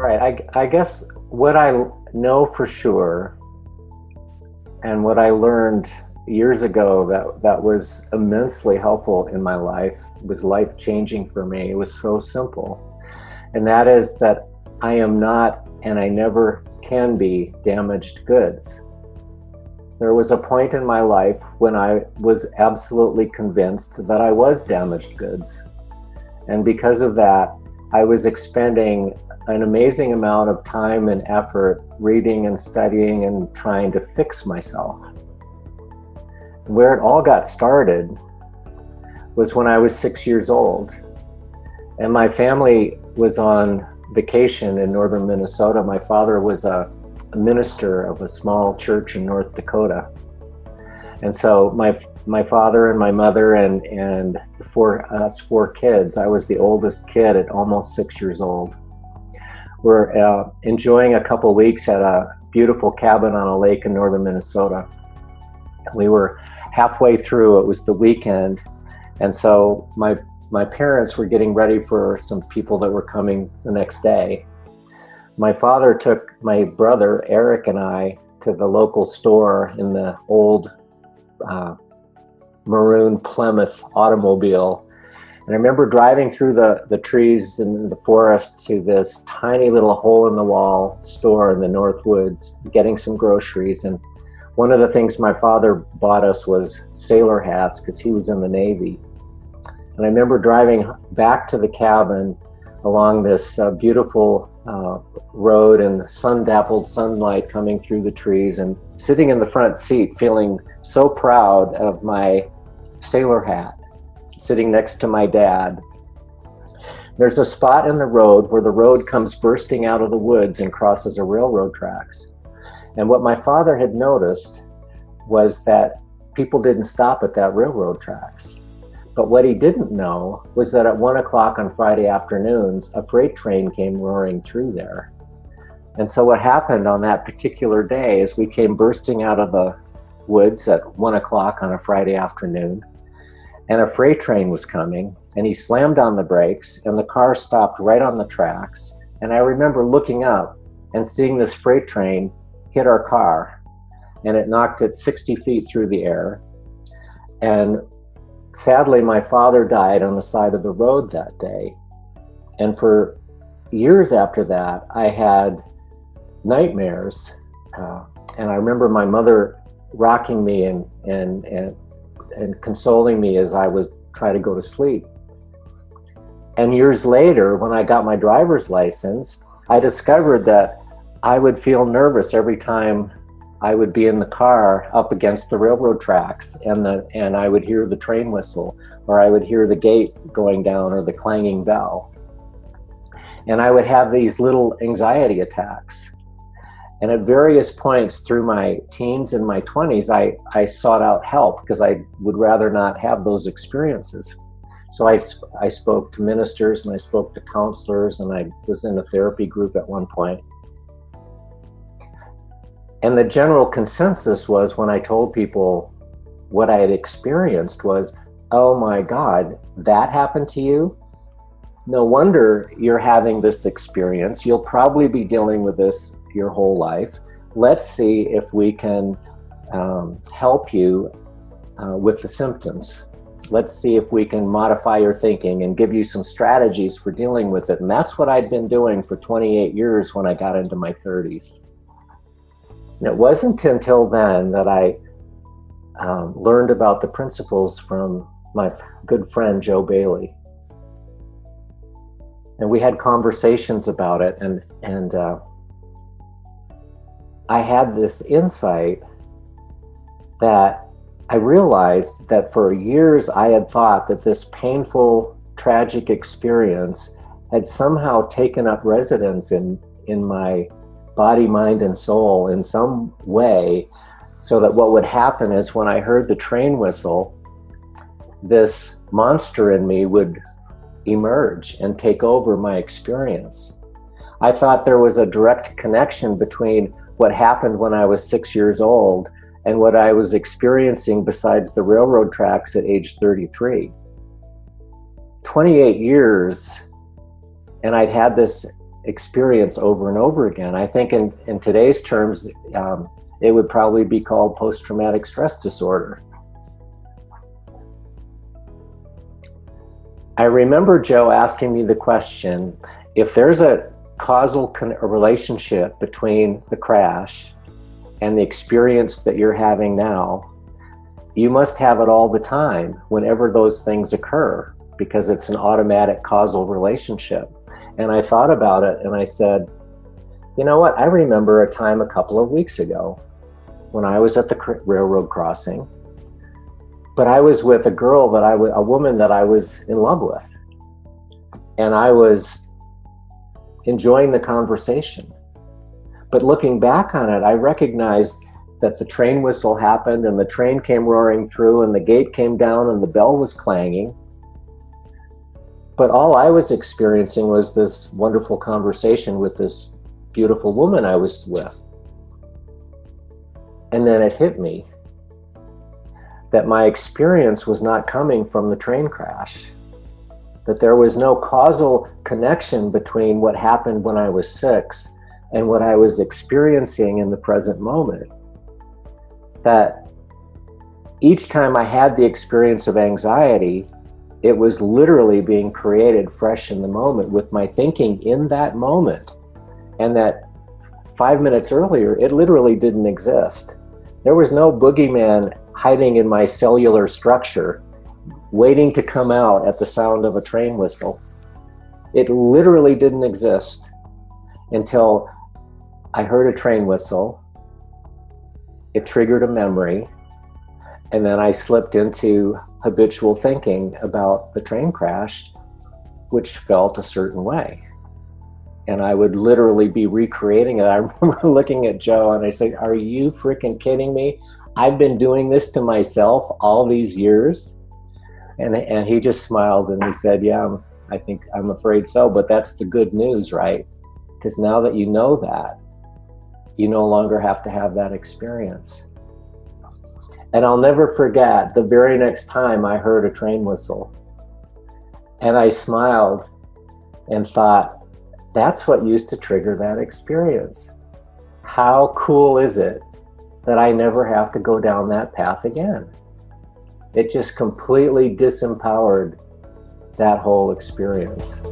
Right. I guess what I know for sure and what I learned years ago that was immensely helpful in my life, was life changing for me. It was so simple. And that is that I am not, and I never can be, damaged goods. There was a point in my life when I was absolutely convinced that I was damaged goods. And because of that, I was expending an amazing amount of time and effort reading and studying and trying to fix myself. Where it all got started was when I was 6 years old. And my family was on vacation in northern Minnesota. My father was a minister of a small church in North Dakota. And so my father and my mother and us four kids, I was the oldest kid at almost 6 years old. We're enjoying a couple weeks at a beautiful cabin on a lake in northern Minnesota. We were halfway through, it was the weekend, and so my parents were getting ready for some people that were coming the next day. My father took my brother Eric and I to the local store in the old maroon Plymouth automobile. And I remember driving through the trees in the forest to this tiny little hole-in-the-wall store in the North Woods, getting some groceries. And one of the things my father bought us was sailor hats because he was in the Navy. And I remember driving back to the cabin along this beautiful road and sun-dappled sunlight coming through the trees, and sitting in the front seat feeling so proud of my sailor hat, sitting next to my dad. There's a spot in the road where the road comes bursting out of the woods and crosses a railroad tracks. And what my father had noticed was that people didn't stop at that railroad tracks. But what he didn't know was that at 1 o'clock on Friday afternoons, a freight train came roaring through there. And so what happened on that particular day is we came bursting out of the woods at 1 o'clock on a Friday afternoon, and a freight train was coming, and he slammed on the brakes, and the car stopped right on the tracks. And I remember looking up and seeing this freight train hit our car, and it knocked it 60 feet through the air. And sadly, my father died on the side of the road that day. And for years after that, I had nightmares. And I remember my mother rocking me and consoling me as I would try to go to sleep. And years later, when I got my driver's license, I discovered that I would feel nervous every time I would be in the car up against the railroad tracks, and I would hear the train whistle, or I would hear the gate going down, or the clanging bell. And I would have these little anxiety attacks. And at various points through my teens and my 20s, I sought out help because I would rather not have those experiences. So I spoke to ministers, and I spoke to counselors, and I was in a therapy group at one point. And the general consensus was, when I told people what I had experienced, was, oh my God, that happened to you? No wonder you're having this experience. You'll probably be dealing with this your whole life. Let's see if we can help you with the symptoms. Let's see if we can modify your thinking and give you some strategies for dealing with it. And that's what I'd been doing for 28 years when I got into my 30s. And it wasn't until then that I learned about the principles from my good friend Joe Bailey. And we had conversations about it, and I had this insight that I realized that for years I had thought that this painful, tragic experience had somehow taken up residence in my body, mind, and soul in some way, so that what would happen is when I heard the train whistle, this monster in me would emerge and take over my experience. I thought there was a direct connection between what happened when I was 6 years old and what I was experiencing besides the railroad tracks at age 33. 28 years, and I'd had this experience over and over again. I think in today's terms, it would probably be called post-traumatic stress disorder. I remember Joe asking me the question, if there's a causal relationship between the crash and the experience that you're having now, you must have it all the time whenever those things occur, because it's an automatic causal relationship. And I thought about it and I said, you know what? I remember a time a couple of weeks ago when I was at the railroad crossing, but I was with a woman that I was in love with. And I was enjoying the conversation. But looking back on it, I recognized that the train whistle happened and the train came roaring through and the gate came down and the bell was clanging. But all I was experiencing was this wonderful conversation with this beautiful woman I was with. And then it hit me that my experience was not coming from the train crash, that there was no causal connection between what happened when I was 6 and what I was experiencing in the present moment. That each time I had the experience of anxiety, it was literally being created fresh in the moment with my thinking in that moment. And that 5 minutes earlier, it literally didn't exist. There was no boogeyman hiding in my cellular structure, waiting to come out at the sound of a train whistle. It literally didn't exist until I heard a train whistle. It triggered a memory, and then I slipped into habitual thinking about the train crash, which felt a certain way. And I would literally be recreating it. I remember looking at Joe and I said, are you freaking kidding me? I've been doing this to myself all these years. And he just smiled and he said, yeah, I'm afraid so, but that's the good news, right? Because now that you know that, you no longer have to have that experience. And I'll never forget the very next time I heard a train whistle. And I smiled and thought, that's what used to trigger that experience. How cool is it that I never have to go down that path again? It just completely disempowered that whole experience.